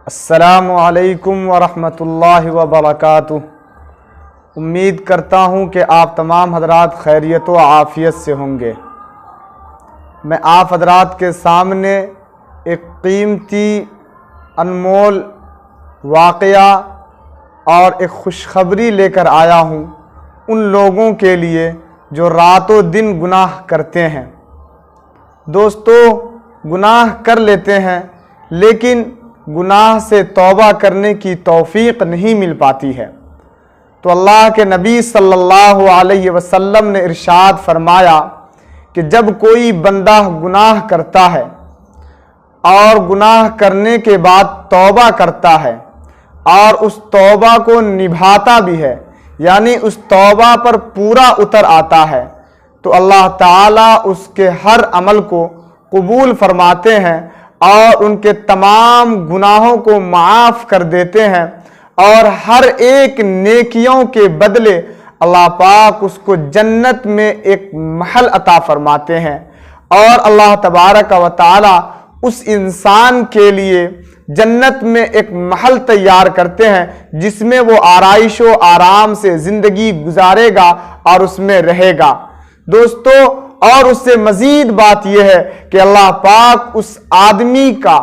السلام علیکم ورحمۃ اللہ وبرکاتہ۔ امید کرتا ہوں کہ آپ تمام حضرات خیریت و عافیت سے ہوں گے۔ میں آپ حضرات کے سامنے ایک قیمتی انمول واقعہ اور ایک خوشخبری لے کر آیا ہوں ان لوگوں کے لیے جو رات و دن گناہ کرتے ہیں۔ دوستو، گناہ کر لیتے ہیں لیکن گناہ سے توبہ کرنے کی توفیق نہیں مل پاتی ہے۔ تو اللہ کے نبی صلی اللہ علیہ وسلم نے ارشاد فرمایا کہ جب کوئی بندہ گناہ کرتا ہے اور گناہ کرنے کے بعد توبہ کرتا ہے اور اس توبہ کو نبھاتا بھی ہے، یعنی اس توبہ پر پورا اتر آتا ہے، تو اللہ تعالیٰ اس کے ہر عمل کو قبول فرماتے ہیں اور ان کے تمام گناہوں کو معاف کر دیتے ہیں، اور ہر ایک نیکیوں کے بدلے اللہ پاک اس کو جنت میں ایک محل عطا فرماتے ہیں، اور اللہ تبارک و تعالی اس انسان کے لیے جنت میں ایک محل تیار کرتے ہیں جس میں وہ آرائش و آرام سے زندگی گزارے گا اور اس میں رہے گا۔ دوستو، اور اس سے مزید بات یہ ہے کہ اللہ پاک اس آدمی کا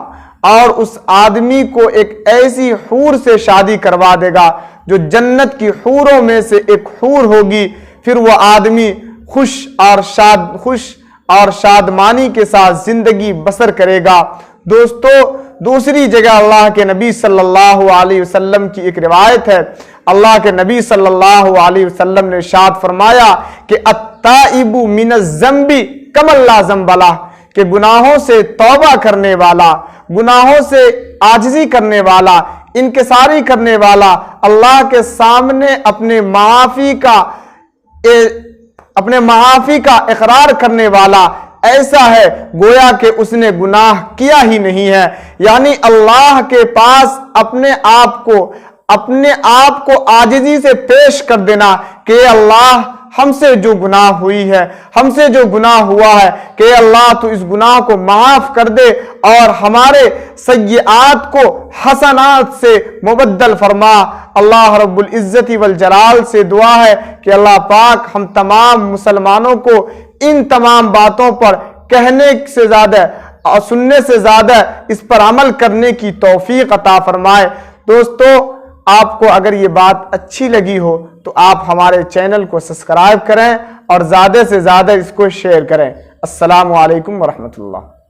اور اس آدمی کو ایک ایسی حور سے شادی کروا دے گا جو جنت کی حوروں میں سے ایک حور ہوگی۔ پھر وہ آدمی خوش اور شادمانی کے ساتھ زندگی بسر کرے گا۔ دوستو، دوسری جگہ اللہ کے نبی صلی اللہ علیہ وسلم کی ایک روایت ہے، اللہ کے نبی صلی اللہ علیہ وسلم نے ارشاد فرمایا کہ التائب من الذنب کمن لا ذنب لہ، کہ گناہوں سے توبہ کرنے والا، گناہوں سے عاجزی کرنے والا، انکساری کرنے والا، اللہ کے سامنے اپنے معافی کا اقرار کرنے والا ایسا ہے گویا کہ اس نے گناہ کیا ہی نہیں ہے۔ یعنی اللہ کے پاس اپنے آپ کو عاجزی سے پیش کر دینا کہ اللہ ہم سے جو گناہ ہوئی ہے، ہم سے جو گناہ ہوا ہے، کہ اللہ تو اس گناہ کو معاف کر دے اور ہمارے سیئات کو حسنات سے مبدل فرما۔ اللہ رب العزت والجلال سے دعا ہے کہ اللہ پاک ہم تمام مسلمانوں کو ان تمام باتوں پر کہنے سے زیادہ اور سننے سے زیادہ اس پر عمل کرنے کی توفیق عطا فرمائے۔ دوستو، آپ کو اگر یہ بات اچھی لگی ہو تو آپ ہمارے چینل کو سبسکرائب کریں اور زیادہ سے زیادہ اس کو شیئر کریں۔ السلام علیکم ورحمۃ اللہ۔